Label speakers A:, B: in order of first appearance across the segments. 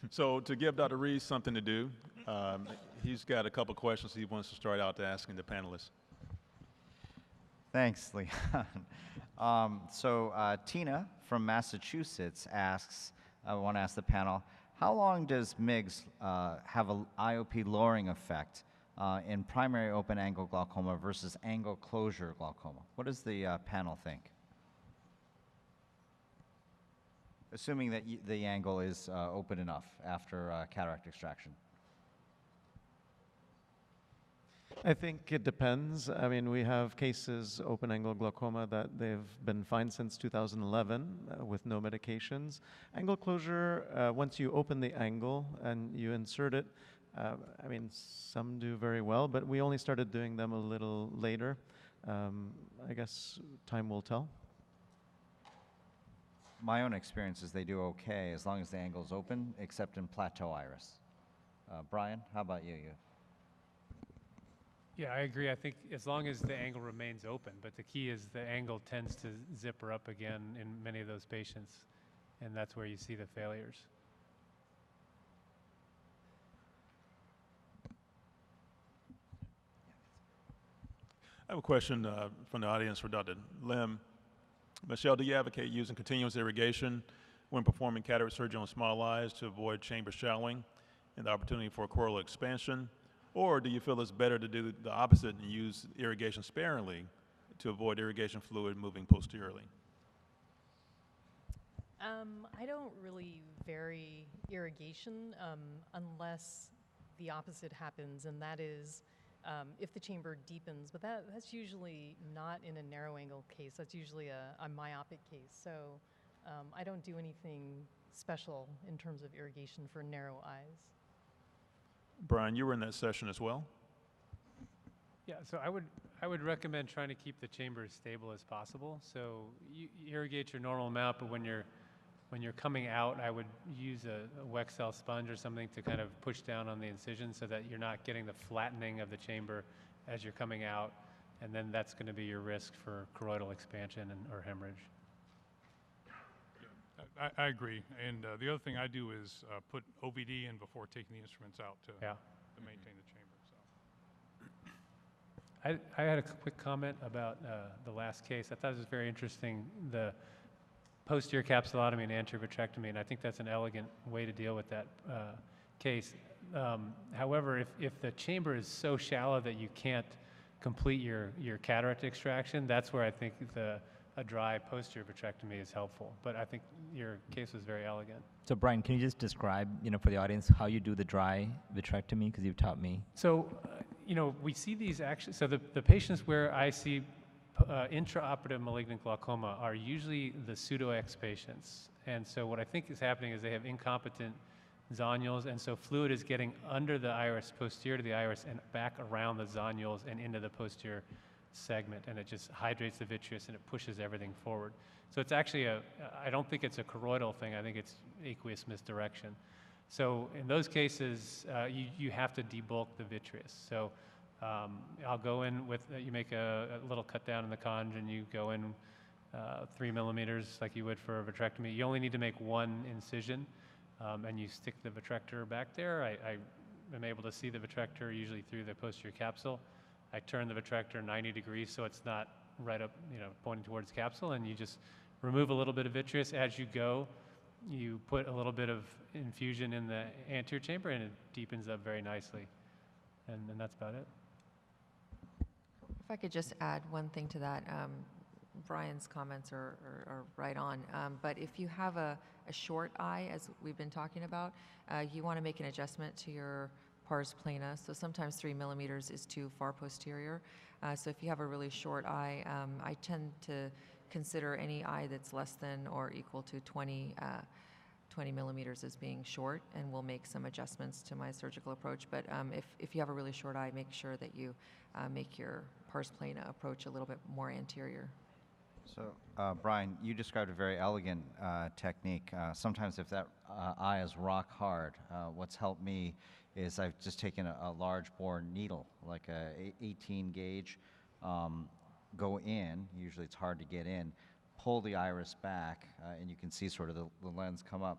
A: So to give Dr. Reese something to do, um, he's got a couple questions he wants to start out to asking the panelists.
B: Thanks, Leon. Tina from Massachusetts asks, I want to ask the panel, how long does MIGS have an IOP lowering effect in primary open-angle glaucoma versus angle closure glaucoma? What does the panel think? Assuming that the angle is open enough after cataract extraction.
C: I think it depends. I mean, we have cases, open-angle glaucoma, that they've been fine since 2011 with no medications. Angle closure, once you open the angle and you insert it, I mean, some do very well, but we only started doing them a little later. I guess time will tell.
B: My own experience is they do okay as long as the angle is open, except in plateau iris. Brian, how about you?
D: Yeah, I agree. I think as long as the angle remains open, but the key is the angle tends to zipper up again in many of those patients, and that's where you see the failures.
A: I have a question from the audience for Dr. Lim. Michelle, do you advocate using continuous irrigation when performing cataract surgery on small eyes to avoid chamber shallowing and the opportunity for choroidal expansion? Or do you feel it's better to do the opposite and use irrigation sparingly to avoid irrigation fluid moving posteriorly?
E: I don't really vary irrigation unless the opposite happens, and that is if the chamber deepens. But that's usually not in a narrow angle case. That's usually a myopic case. So I don't do anything special in terms of irrigation for narrow eyes.
A: Brian, you were in that session as well.
D: Yeah, so I would recommend trying to keep the chamber as stable as possible. So you irrigate your normal amount, but when you're coming out, I would use a Wexel sponge or something to kind of push down on the incision so that you're not getting the flattening of the chamber as you're coming out, and then that's going to be your risk for choroidal expansion or hemorrhage.
F: I agree. And the other thing I do is put OVD in before taking the instruments out to maintain the chamber. So.
D: I had a quick comment about the last case. I thought it was very interesting, the posterior capsulotomy and anterior vitrectomy, and I think that's an elegant way to deal with that case. However, if the chamber is so shallow that you can't complete your cataract extraction, that's where I think a dry posterior vitrectomy is helpful. But I think your case was very elegant.
G: So Brian, can you just describe, for the audience, how you do the dry vitrectomy? Because you've taught me.
D: So, we see these actually, so the patients where I see intraoperative malignant glaucoma are usually the pseudo-X patients. And so what I think is happening is they have incompetent zonules, and so fluid is getting under the iris, posterior to the iris, and back around the zonules and into the posterior segment, and it just hydrates the vitreous and it pushes everything forward. So it's actually I don't think it's a choroidal thing, I think it's aqueous misdirection. So in those cases, you have to debulk the vitreous. So I'll go in with, you make a little cut down in the conj, and you go in 3 millimeters like you would for a vitrectomy. You only need to make one incision, and you stick the vitrector back there. I am able to see the vitrector usually through the posterior capsule. I turn the vitrector 90 degrees so it's not right up, pointing towards capsule, and you just remove a little bit of vitreous as you go. You put a little bit of infusion in the anterior chamber, and it deepens up very nicely. And that's about it.
H: If I could just add one thing to that, Brian's comments are right on. But if you have a short eye, as we've been talking about, you want to make an adjustment to your pars plana. So sometimes 3 millimeters is too far posterior. So if you have a really short eye, I tend to consider any eye that's less than or equal to 20 millimeters as being short, and we'll make some adjustments to my surgical approach. But if you have a really short eye, make sure that you make your pars plana approach a little bit more anterior.
B: So, Brian, you described a very elegant technique. Sometimes if that eye is rock hard, what's helped me is I've just taken a large bore needle, like a 18 gauge, go in, usually it's hard to get in, pull the iris back, and you can see sort of the lens come up,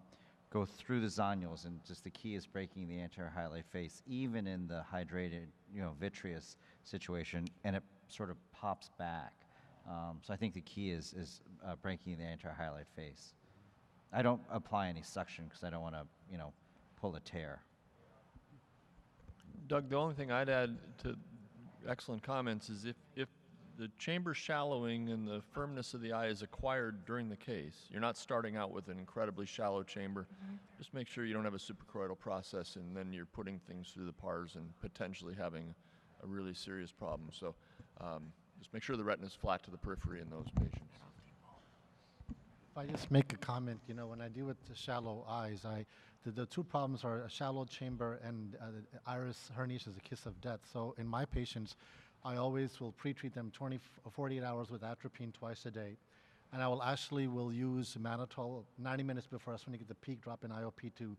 B: go through the zonules, and just the key is breaking the anterior highlight face, even in the hydrated, vitreous situation, and it sort of pops back. So I think the key is breaking the anterior highlight face. I don't apply any suction because I don't want to, pull a tear.
I: Doug, the only thing I'd add to excellent comments is if the chamber shallowing and the firmness of the eye is acquired during the case, you're not starting out with an incredibly shallow chamber, just make sure you don't have a suprachoroidal process and then you're putting things through the pars and potentially having a really serious problem. So just make sure the retina is flat to the periphery in those patients.
J: If I just make a comment, when I deal with the shallow eyes, the two problems are a shallow chamber and iris herniation is a kiss of death. So in my patients, I always will pre-treat them 48 hours with atropine twice a day. And I will use mannitol 90 minutes before that's when you get the peak drop in IOP to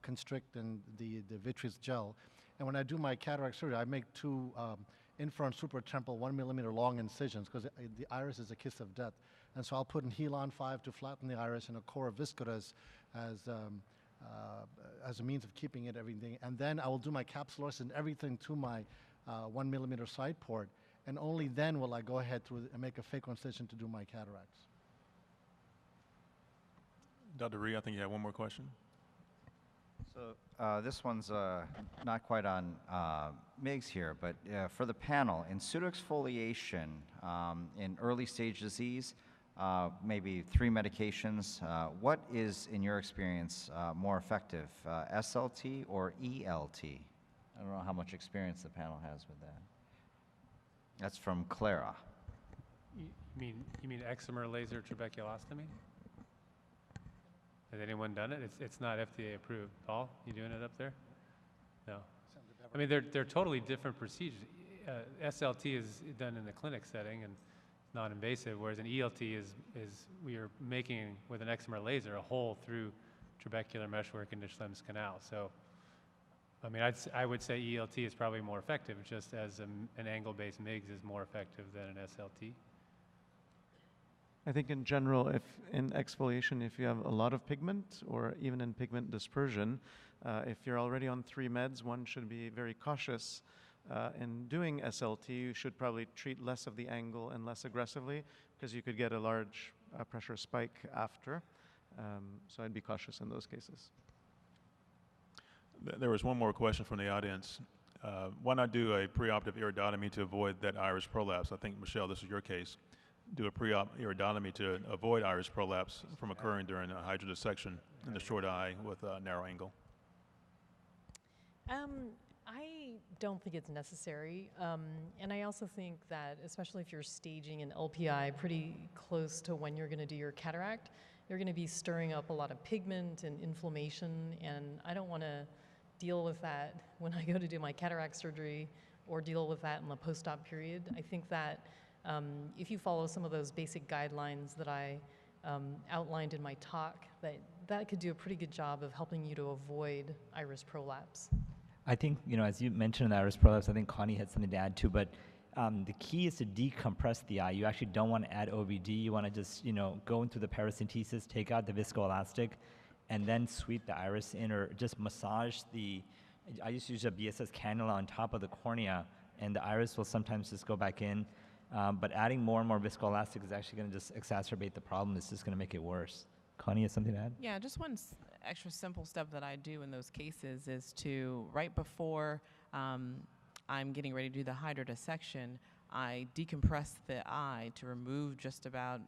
J: constrict the vitreous gel. And when I do my cataract surgery, I make two infra and supratemporal 1 millimeter long incisions because the iris is a kiss of death. And so I'll put in Helon 5 to flatten the iris and a core of Viscodus as a means of keeping it everything. And then I will do my capsulosis and everything to my 1 millimeter side port. And only then will I go ahead and make a phaco incision to do my cataracts.
A: Dr. Rhee, I think you have one more question.
B: So this one's not quite on MIGS here, but for the panel, in pseudoexfoliation in early stage disease, maybe 3 medications, what is, in your experience, more effective, SLT or ELT? I don't know how much experience the panel has with that. That's from Clara.
D: You mean excimer laser trabeculostomy? Has anyone done it? It's not FDA approved. Paul, you doing it up there? No. I mean, they're totally different procedures. SLT is done in the clinic setting and non-invasive, whereas an ELT is we are making with an excimer laser a hole through trabecular meshwork into Schlemm's canal. So, I mean, I would say ELT is probably more effective, just as an angle-based MIGS is more effective than an SLT.
C: I think in general, if in exfoliation, if you have a lot of pigment or even in pigment dispersion, if you're already on 3 meds, one should be very cautious. In doing SLT, you should probably treat less of the angle and less aggressively because you could get a large pressure spike after. So I'd be cautious in those cases.
A: There was one more question from the audience. Why not do a preoperative iridotomy to avoid that iris prolapse? I think, Michelle, this is your case. Do a pre-op iridotomy to avoid iris prolapse from occurring during a Hydra dissection in the short eye with a narrow angle.
E: I don't think it's necessary. And I also think that, especially if you're staging an LPI pretty close to when you're going to do your cataract, you're going to be stirring up a lot of pigment and inflammation, and I don't want to deal with that when I go to do my cataract surgery or deal with that in the post-op period. I think that if you follow some of those basic guidelines that I outlined in my talk, that could do a pretty good job of helping you to avoid iris prolapse.
G: I think, as you mentioned the iris prolapse, I think Connie had something to add too, but the key is to decompress the eye. You actually don't want to add OVD. You want to just, go into the paracentesis, take out the viscoelastic, and then sweep the iris in, or just massage I just use a BSS cannula on top of the cornea, and the iris will sometimes just go back in. But adding more and more viscoelastic is actually going to just exacerbate the problem. It's just going to make it worse. Connie has something to add?
K: Yeah, just one extra simple step that I do in those cases is to, right before I'm getting ready to do the Hydra Dissection, I decompress the eye to remove just about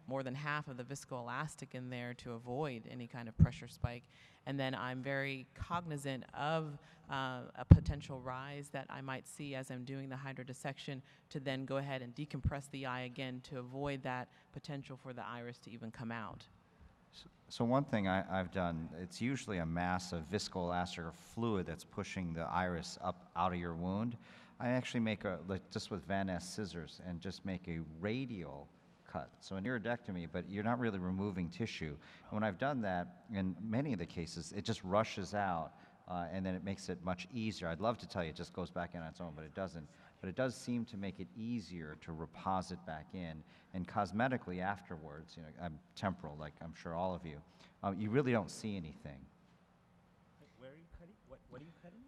K: more than half of the viscoelastic in there to avoid any kind of pressure spike. And then I'm very cognizant of a potential rise that I might see as I'm doing the Hydra Dissection to then go ahead and decompress the eye again to avoid that potential for the iris to even come out.
B: So one thing I've done, it's usually a mass of viscoelastic or fluid that's pushing the iris up out of your wound. I actually make just with Van Ness scissors, and just make a radial cut. So an iridectomy, but you're not really removing tissue. And when I've done that, in many of the cases, it just rushes out, and then it makes it much easier. I'd love to tell you it just goes back in on its own, but it doesn't. but it does seem to make it easier to reposit back in. And cosmetically afterwards, you know, I'm temporal, like I'm sure all of you, you really don't see anything.
L: Where are you cutting? What are you cutting?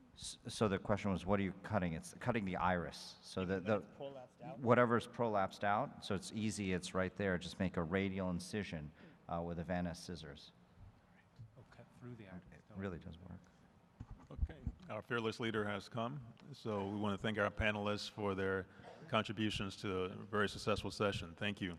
B: So the question was, what are you cutting? It's cutting the iris. So the
L: Prolapsed out?
B: whatever's prolapsed out, so it's easy, it's right there. Just make a radial incision with a Van Ness scissors.
D: Oh, cut through the iris.
B: It really does work.
A: Okay, our fearless leader has come, so we want to thank our panelists for their contributions to a very successful session. Thank you.